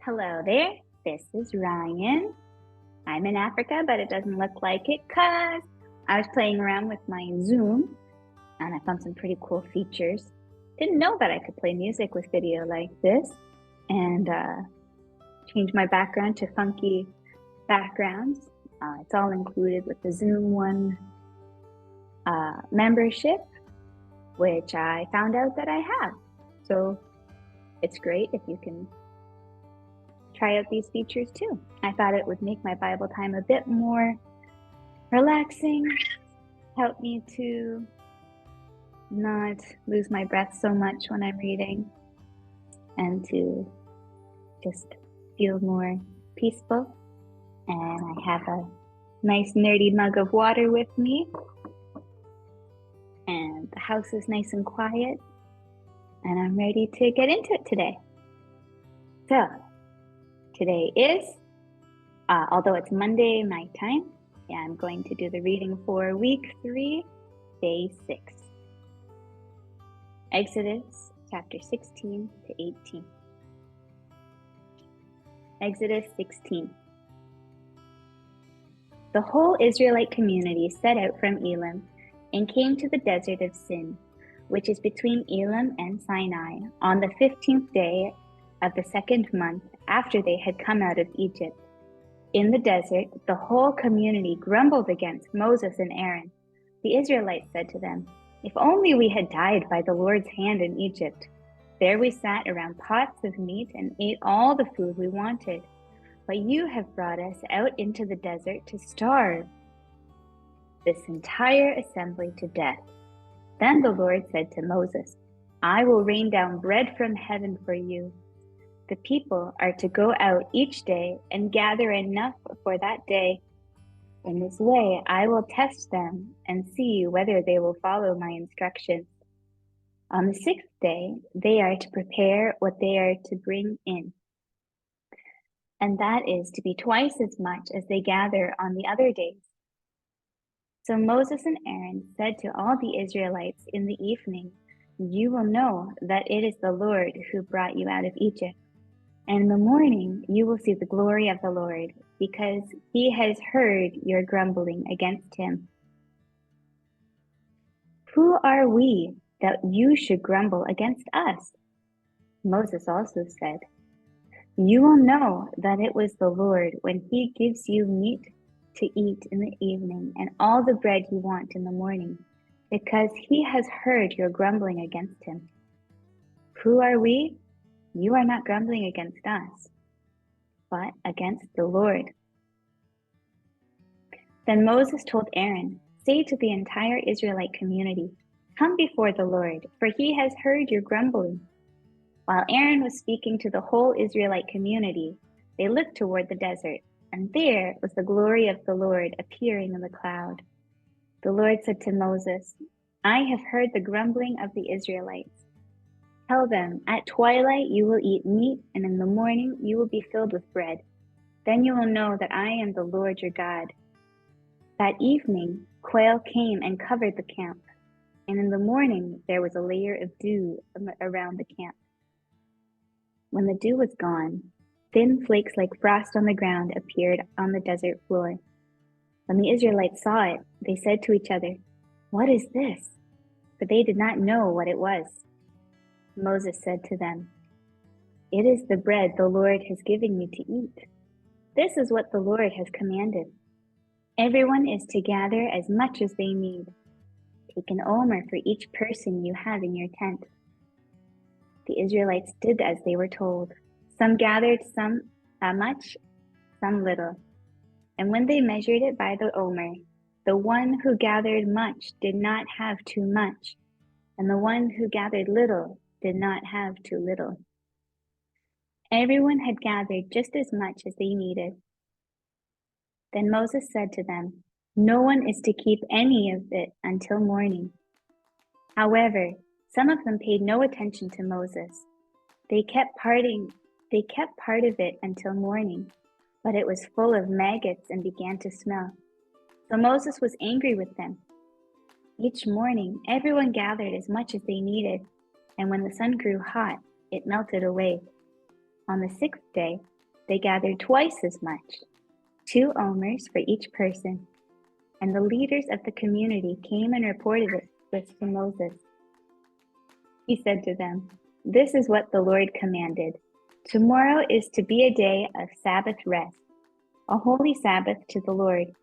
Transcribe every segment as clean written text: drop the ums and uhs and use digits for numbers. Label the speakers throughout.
Speaker 1: Hello there, this is Ryan. I'm in Africa, but it doesn't look like it because I was playing around with my Zoom and I found some pretty cool features. Didn't know that I could play music with video like this and change my background to funky backgrounds. It's all included with the Zoom One membership, which I found out that I have. So it's great if you can try out these features too. I thought it would make my Bible time a bit more relaxing, help me to not lose my breath so much when I'm reading, and to just feel more peaceful. And I have a nice nerdy mug of water with me, and the house is nice and quiet, and I'm ready to get into it today. So today is, although it's Monday my time, I'm going to do the reading for week 3, day 6. Exodus chapter 16 to 18. Exodus 16. The whole Israelite community set out from Elim and came to the desert of Sin, which is between Elim and Sinai, on the 15th day of the 2nd month after they had come out of Egypt. In the desert, the whole community grumbled against Moses and Aaron. The Israelites said to them, "If only we had died by the Lord's hand in Egypt. There we sat around pots of meat and ate all the food we wanted. But you have brought us out into the desert to starve this entire assembly to death." Then the Lord said to Moses, "I will rain down bread from heaven for you. The people are to go out each day and gather enough for that day. In this way, I will test them and see whether they will follow my instructions. On the 6th day, they are to prepare what they are to bring in, and that is to be twice as much as they gather on the other days." So Moses and Aaron said to all the Israelites in the evening, "You will know that it is the Lord who brought you out of Egypt. And in the morning you will see the glory of the Lord, because he has heard your grumbling against him." "Who are we that you should grumble against us?" Moses also said, "You will know that it was the Lord when he gives you meat to eat in the evening and all the bread you want in the morning, because he has heard your grumbling against him. Who are we? You are not grumbling against us, but against the Lord." Then Moses told Aaron, "Say to the entire Israelite community, 'Come before the Lord, for he has heard your grumbling.'" While Aaron was speaking to the whole Israelite community, they looked toward the desert, and there was the glory of the Lord appearing in the cloud. The Lord said to Moses, "I have heard the grumbling of the Israelites. Tell them, at twilight you will eat meat, and in the morning you will be filled with bread. Then you will know that I am the Lord your God." That evening, quail came and covered the camp, and in the morning there was a layer of dew around the camp. When the dew was gone, thin flakes like frost on the ground appeared on the desert floor. When the Israelites saw it, they said to each other, "What is this?" For they did not know what it was. Moses said to them, "It is the bread the Lord has given you to eat. This is what the Lord has commanded. Everyone is to gather as much as they need. Take an omer for each person you have in your tent." The Israelites did as they were told. Some gathered some much, some little. And when they measured it by the omer, the one who gathered much did not have too much, and the one who gathered little did not have too little. Everyone had gathered just as much as they needed. Then Moses said to them, "No one is to keep any of it until morning." However, some of them paid no attention to Moses. They kept part of it until morning, but it was full of maggots and began to smell. So Moses was angry with them. Each morning, everyone gathered as much as they needed, and when the sun grew hot, it melted away. On the 6th day, They gathered twice as much, 2 omers for each person, and the leaders of the community came and reported this to Moses. He said to them, "This is what the Lord commanded. Tomorrow is to be a day of Sabbath rest, a holy Sabbath to the Lord.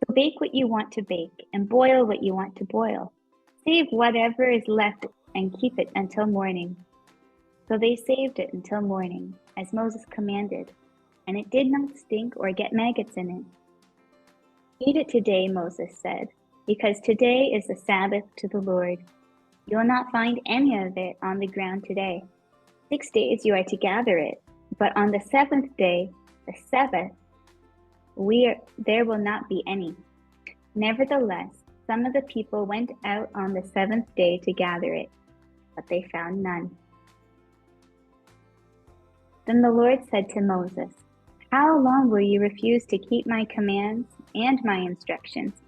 Speaker 1: So bake what you want to bake and boil what you want to boil. Save whatever is left and keep it until morning." So they saved it until morning, as Moses commanded, and it did not stink or get maggots in it. "Eat it today," Moses said, "because today is the Sabbath to the Lord. You will not find any of it on the ground today. 6 days you are to gather it, but on the seventh day, the Sabbath, there will not be any." Nevertheless, some of the people went out on the seventh day to gather it, but they found none. Then the Lord said to Moses, "How long will you refuse to keep my commands and my instructions?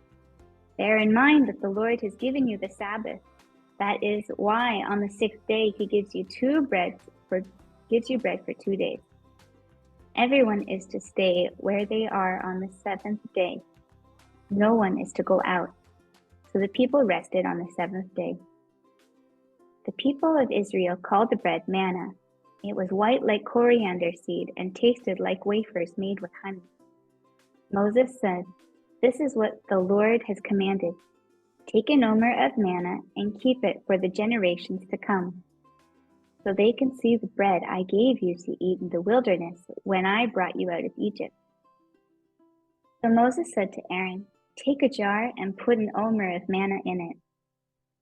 Speaker 1: Bear in mind that the Lord has given you the Sabbath. That is why on the 6th day he gives you bread for 2 days. Everyone is to stay where they are on the 7th day. No one is to go out." So the people rested on the 7th day. The people of Israel called the bread manna. It was white like coriander seed and tasted like wafers made with honey. Moses said, "This is what the Lord has commanded. Take an omer of manna and keep it for the generations to come, so they can see the bread I gave you to eat in the wilderness when I brought you out of Egypt." So Moses said to Aaron, "Take a jar and put an omer of manna in it.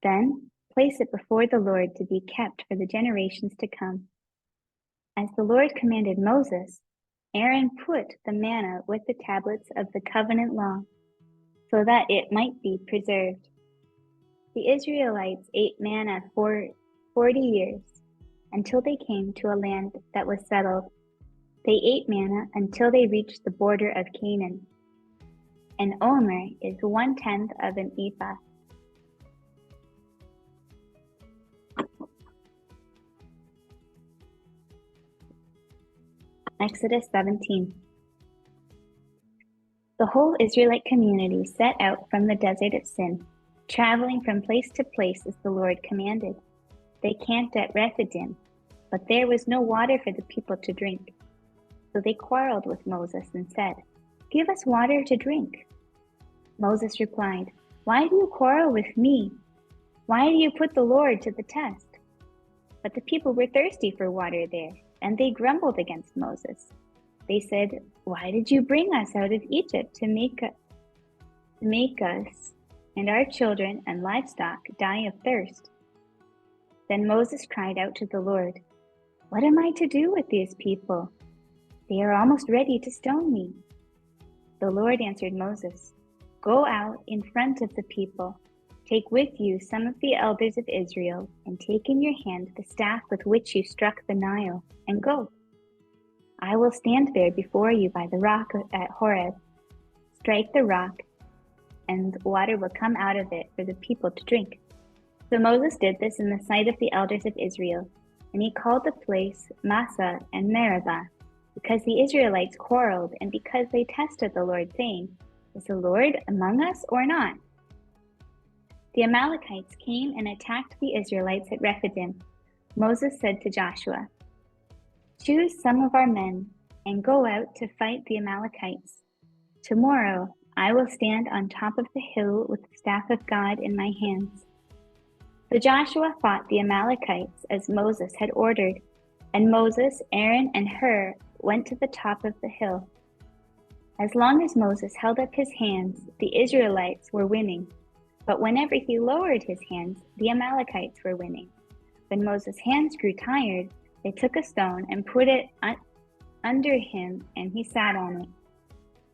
Speaker 1: Then place it before the Lord to be kept for the generations to come." As the Lord commanded Moses, Aaron put the manna with the tablets of the covenant law, so that it might be preserved. The Israelites ate manna for 40 years, until they came to a land that was settled. They ate manna until they reached the border of Canaan. An omer is 1/10 of an ephah. Exodus 17. The whole Israelite community set out from the desert of Sin, traveling from place to place as the Lord commanded. They camped at Rephidim, but there was no water for the people to drink. So they quarreled with Moses and said, "Give us water to drink." Moses replied, "Why do you quarrel with me? Why do you put the Lord to the test?" But the people were thirsty for water there, and they grumbled against Moses. They said, "Why did you bring us out of Egypt to make us and our children and livestock die of thirst?" Then Moses cried out to the Lord, "What am I to do with these people? They are almost ready to stone me." The Lord answered Moses, "Go out in front of the people. Take with you some of the elders of Israel, and take in your hand the staff with which you struck the Nile, and go. I will stand there before you by the rock at Horeb. Strike the rock, and water will come out of it for the people to drink." So Moses did this in the sight of the elders of Israel, and he called the place Massah and Meribah, because the Israelites quarreled and because they tested the Lord, saying, "Is the Lord among us or not?" The Amalekites came and attacked the Israelites at Rephidim. Moses said to Joshua, "Choose some of our men and go out to fight the Amalekites. Tomorrow I will stand on top of the hill with the staff of God in my hands." So Joshua fought the Amalekites as Moses had ordered, and Moses, Aaron, and Hur went to the top of the hill. As long as Moses held up his hands, the Israelites were winning. But whenever he lowered his hands, the Amalekites were winning. When Moses' hands grew tired, they took a stone and put it under him, and he sat on it.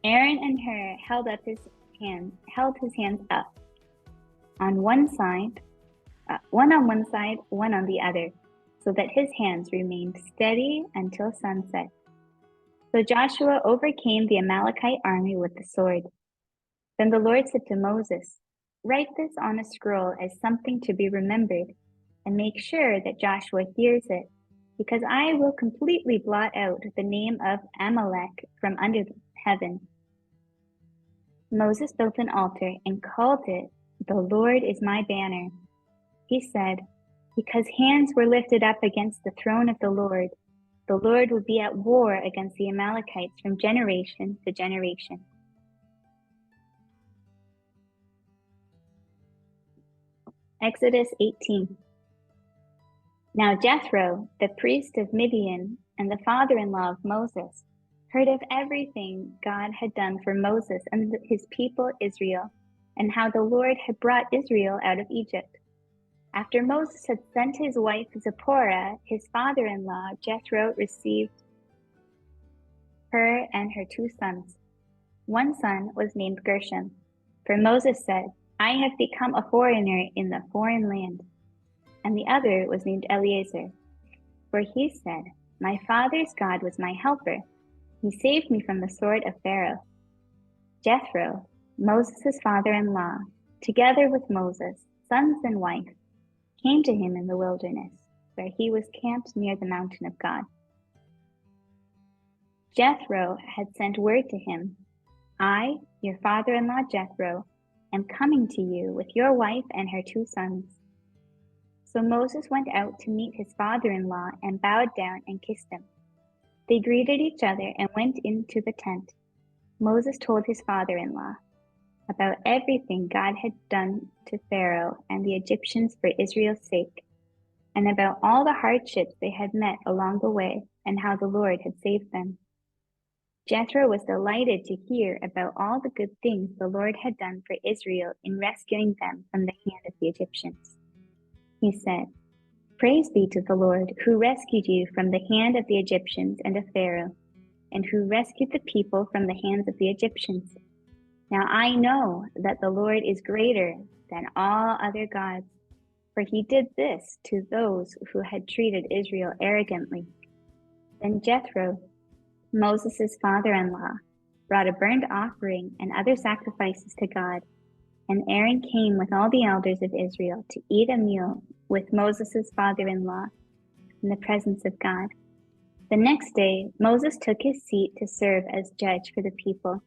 Speaker 1: Aaron and Hur held his hands up on one side, one on one side, one on the other, so that his hands remained steady until sunset. So Joshua overcame the Amalekite army with the sword. Then the Lord said to Moses, "Write this on a scroll as something to be remembered, and make sure that Joshua hears it. because I will completely blot out the name of Amalek from under heaven. Moses built an altar and called it, "The Lord is my banner." He said, because hands were lifted up against the throne of the Lord would be at war against the Amalekites from generation to generation. Exodus 18. Now Jethro, the priest of Midian and the father-in-law of Moses, heard of everything God had done for Moses and his people Israel, and how the Lord had brought Israel out of Egypt. After Moses had sent his wife Zipporah, his father-in-law Jethro received her and her 2 sons. One son was named Gershom, for Moses said, "I have become a foreigner in the foreign land." And the other was named Eleazar, for he said, "My father's God was my helper. He saved me from the sword of Pharaoh." Jethro, Moses' father-in-law, together with Moses, sons and wife, came to him in the wilderness, where he was camped near the mountain of God. Jethro had sent word to him, "I, your father-in-law Jethro, am coming to you with your wife and her 2 sons." So Moses went out to meet his father-in-law and bowed down and kissed him. They greeted each other and went into the tent. Moses told his father-in-law about everything God had done to Pharaoh and the Egyptians for Israel's sake, and about all the hardships they had met along the way and how the Lord had saved them. Jethro was delighted to hear about all the good things the Lord had done for Israel in rescuing them from the hand of the Egyptians. He said, "Praise be to the Lord, who rescued you from the hand of the Egyptians and of Pharaoh, and who rescued the people from the hands of the Egyptians. Now I know that the Lord is greater than all other gods, for he did this to those who had treated Israel arrogantly." Then Jethro, Moses' father-in-law, brought a burnt offering and other sacrifices to God, and Aaron came with all the elders of Israel to eat a meal with Moses' father-in-law in the presence of God. The next day, Moses took his seat to serve as judge for the people,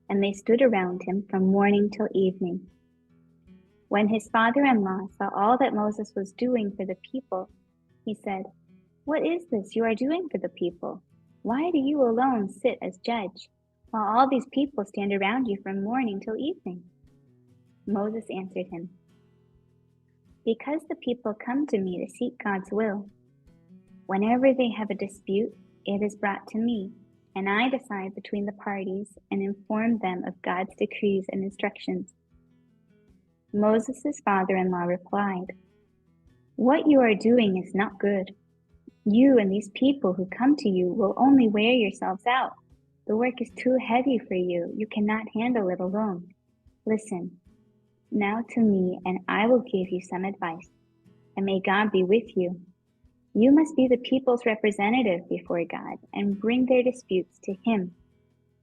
Speaker 1: and they stood around him from morning till evening. When his father-in-law saw all that Moses was doing for the people, he said, "What is this you are doing for the people? Why do you alone sit as judge, while all these people stand around you from morning till evening?" Moses answered him, "Because the people come to me to seek God's will. Whenever they have a dispute, it is brought to me, and I decide between the parties and inform them of God's decrees and instructions." Moses' father-in-law replied, "What you are doing is not good. You and these people who come to you will only wear yourselves out. The work is too heavy for you. You cannot handle it alone. Listen now to me, and I will give you some advice, and may God be with you. You must be the people's representative before God and bring their disputes to him.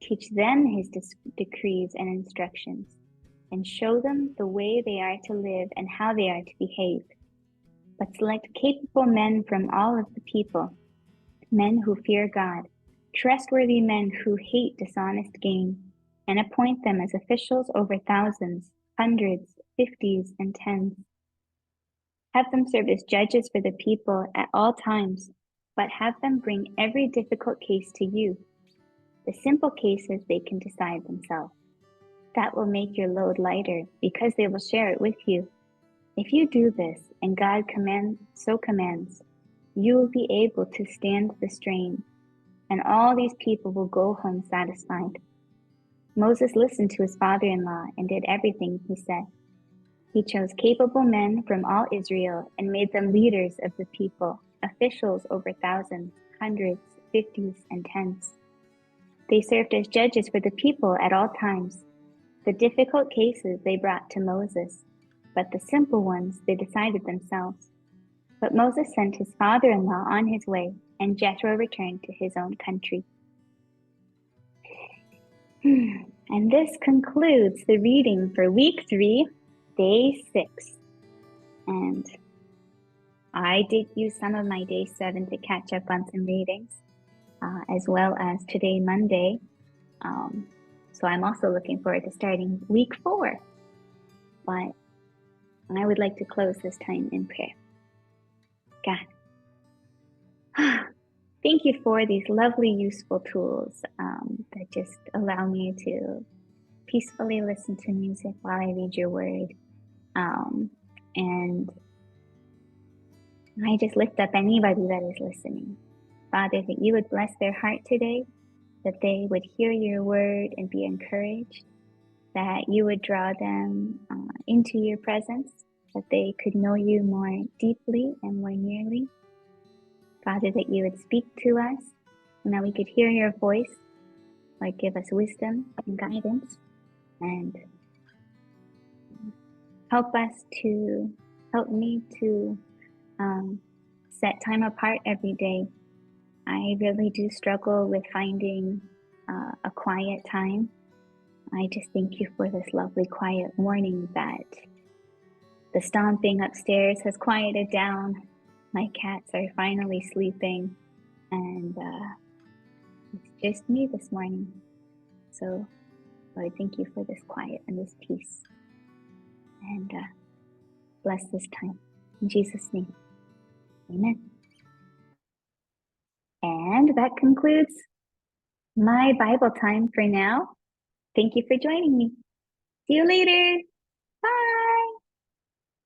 Speaker 1: Teach them his decrees and instructions, and show them the way they are to live and how they are to behave. But select capable men from all of the people, men who fear God, trustworthy men who hate dishonest gain, and appoint them as officials over thousands, hundreds, fifties, and tens. Have them serve as judges for the people at all times, but have them bring every difficult case to you. The simple cases they can decide themselves. That will make your load lighter, because they will share it with you. If you do this, and God commands, you will be able to stand the strain, and all these people will go home satisfied." Moses listened to his father-in-law and did everything he said. He chose capable men from all Israel and made them leaders of the people, officials over thousands, hundreds, fifties, and tens. They served as judges for the people at all times. The difficult cases they brought to Moses, but the simple ones they decided themselves. But Moses sent his father-in-law on his way, and Jethro returned to his own country. And this concludes the reading for week 3, day 6. And I did use some of my day 7 to catch up on some readings, as well as today, Monday. So I'm also looking forward to starting week 4. But I would like to close this time in prayer. God, thank you for these lovely, useful tools that just allow me to peacefully listen to music while I read your word. And I just lift up anybody that is listening. Father, that you would bless their heart today, that they would hear your word and be encouraged, that you would draw them into your presence, that they could know you more deeply and more nearly. Father, that you would speak to us and that we could hear your voice, like give us wisdom and guidance, and help me to set time apart every day. I really do struggle with finding a quiet time. I just thank you for this lovely quiet morning that the stomping upstairs has quieted down. My cats are finally sleeping, and it's just me this morning. So, Lord, thank you for this quiet and this peace. And bless this time. In Jesus' name, amen. And that concludes my Bible time for now. Thank you for joining me. See you later.